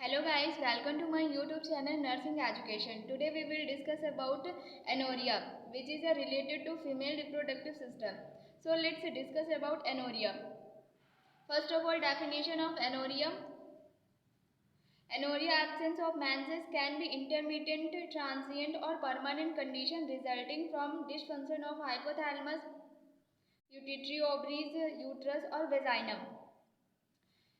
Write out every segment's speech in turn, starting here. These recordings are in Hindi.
Hello guys, welcome to my YouTube channel Nursing Education. Today we will discuss about anorexia, which is related to female reproductive system. So let's discuss about anorexia. First of all, definition of anorexia. Anorexia, absence of menses, can be intermittent, transient or permanent condition resulting from dysfunction of hypothalamus, pituitary ovaries, uterus or vagina.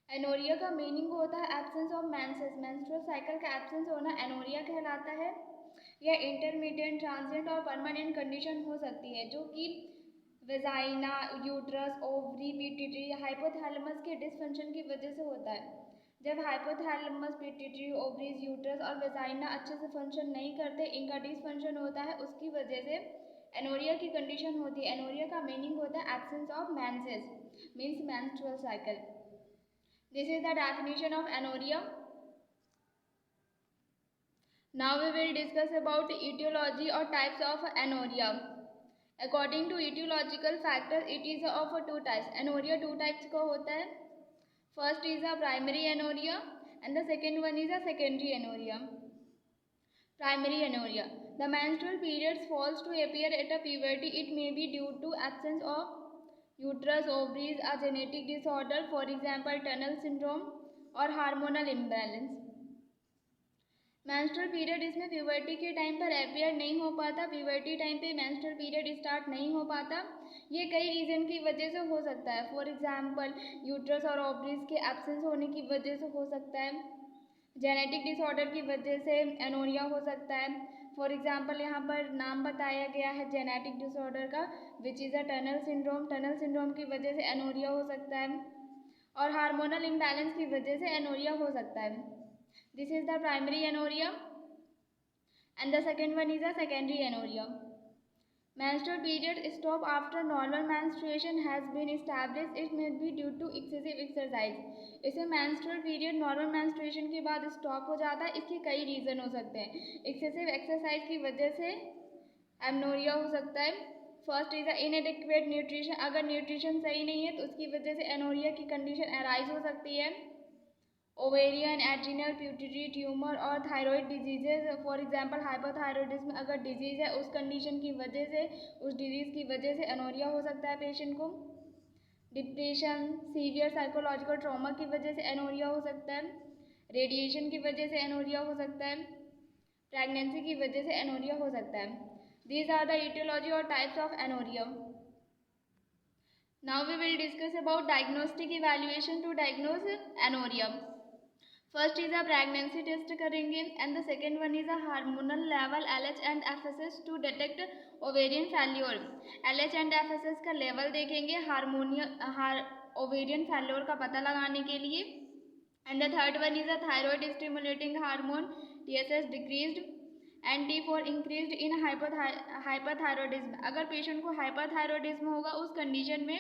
एनोरिया का मीनिंग होता है absence of menses, menstrual cycle का एब्सेंस होना एनोरिया कहलाता है। यह इंटरमीडिएट, ट्रांजिएंट और परमानेंट कंडीशन हो सकती है जो कि vagina, uterus, ovary, pituitary, hypothalamus के डिसफंक्शन की वजह से होता है। जब हाइपोथैलेमस, पिट्यूटरी, ओवरीज, यूट्रस और वेजाइना अच्छे से फंक्शन नहीं करते, इनका डिसफंक्शन होता है, उसकी वजह से एनोरिया की कंडीशन होती है। एनोरिया का मीनिंग होता है absence of menses, means menstrual cycle. This is the definition of anorexia. Now we will discuss about etiology or types of anorexia. According to etiological factors, it is of two types. Anorexia two types का होता है. First is a primary anorexia and the second one is a secondary anorexia. Primary anorexia. The menstrual periods falls to appear at a puberty. It may be due to absence of uterus, ovaries, a genetic disorder, for example tunnel syndrome और हार्मोनल इम्बैलेंस। मेंस्ट्रुअल पीरियड इसमें प्यूबर्टी के टाइम पर अपेयर नहीं हो पाता, प्यूबर्टी टाइम पे मेंस्ट्रुअल पीरियड स्टार्ट नहीं हो पाता। ये कई रीज़न की वजह से हो सकता है, फॉर एग्जांपल यूट्रस और ओवरीज के एब्सेंस होने की वजह से हो सकता है, जेनेटिक डिसऑर्डर की वजह से एनोरिया हो सकता है। फॉर एग्जांपल यहाँ पर नाम बताया गया है जेनेटिक डिसऑर्डर का, which is a tunnel syndrome. Tunnel syndrome की वजह से एनोरिया हो सकता है और हार्मोनल इम्बैलेंस की वजह से एनोरिया हो सकता है। This is the primary amenorrhea and the second one is the secondary amenorrhea. Menstrual period stop after normal menstruation has been established. It may be due to excessive exercise. इसे menstrual period normal menstruation के बाद stop हो जाता है। इसके कई रीज़न हो सकते हैं। excessive exercise की वजह से एमनोरिया हो सकता है। First is inadequate nutrition. अगर न्यूट्रिशन सही नहीं है तो उसकी वजह से एनोरिया की कंडीशन अराइज हो सकती है। ओवेरियन, एड्रिनल, प्यूटरी ट्यूमर और thyroid diseases, for example hypothyroidism अगर डिजीज़ है, उस कंडीशन की वजह से, उस डिजीज़ की वजह से एनोरिया हो सकता है पेशेंट को। डिप्रेशन, सीवियर साइकोलॉजिकल ट्रॉमा की वजह से एनोरिया हो सकता है। रेडिएशन की वजह से एनोरिया हो सकता है। प्रेगनेंसी की वजह से एनोरिया हो सकता है। दीज आर द etiology और types of amenorrhea. Now we will discuss about diagnostic evaluation to diagnose anorexia. First is a pregnancy test करेंगे and the second one is a hormonal level LH and FSH to detect ovarian failure. LH and FSH का लेवल देखेंगे ओवेरियन फेल्योर का पता लगाने के लिए। And the third one is a thyroid stimulating hormone TSH decreased and T4 increased in hyperthyroidism. अगर पेशेंट को हाइपरथायरॉयडिज्म होगा उस कंडीशन में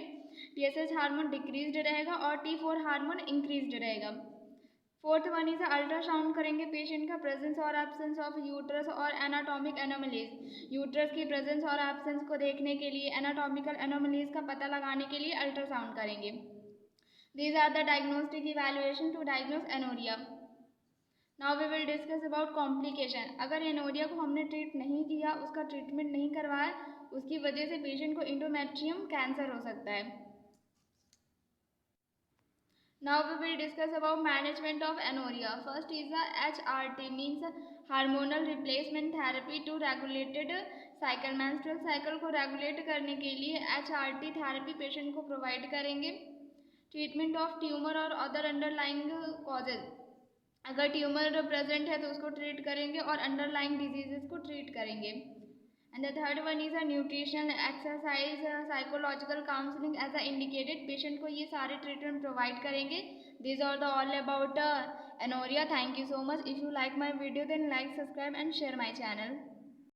TSH हार्मोन डिक्रीज्ड रहेगा और T4 हार्मोन इंक्रीज्ड रहेगा। फोर्थ वन इज अल्ट्रासाउंड करेंगे पेशेंट का प्रेजेंस और एब्सेंस ऑफ यूट्रस और एनाटॉमिक एनोमलीज। यूट्रस की प्रेजेंस और एब्सेंस को देखने के लिए, एनाटॉमिकल एनोमलीज का पता लगाने के लिए अल्ट्रासाउंड करेंगे। These are the diagnostic evaluation to diagnose amenorrhea. Now we will discuss about complication. अगर एनोरिया को हमने ट्रीट नहीं किया, उसका ट्रीटमेंट नहीं करवाया, उसकी वजह से पेशेंट को इंडोमेट्रियम कैंसर हो सकता है। Now we will discuss about management of anorexia. First is the HRT, means hormonal replacement therapy to regulated cycle. menstrual cycle को रेगुलेट करने के लिए HRT थेरेपी पेशेंट को प्रोवाइड करेंगे। ट्रीटमेंट ऑफ ट्यूमर और अदर अंडरलाइंग कॉजेज। अगर ट्यूमर प्रेजेंट है तो उसको ट्रीट करेंगे और अंडरलाइंग डिजीजेस को ट्रीट करेंगे। And the third one is a nutrition, exercise, psychological counselling as a indicated. Patient को ये सारे ट्रीटमेंट प्रोवाइड करेंगे। This are the all about amenorrhea. Thank you so much. If you like my video then like, subscribe and share my channel.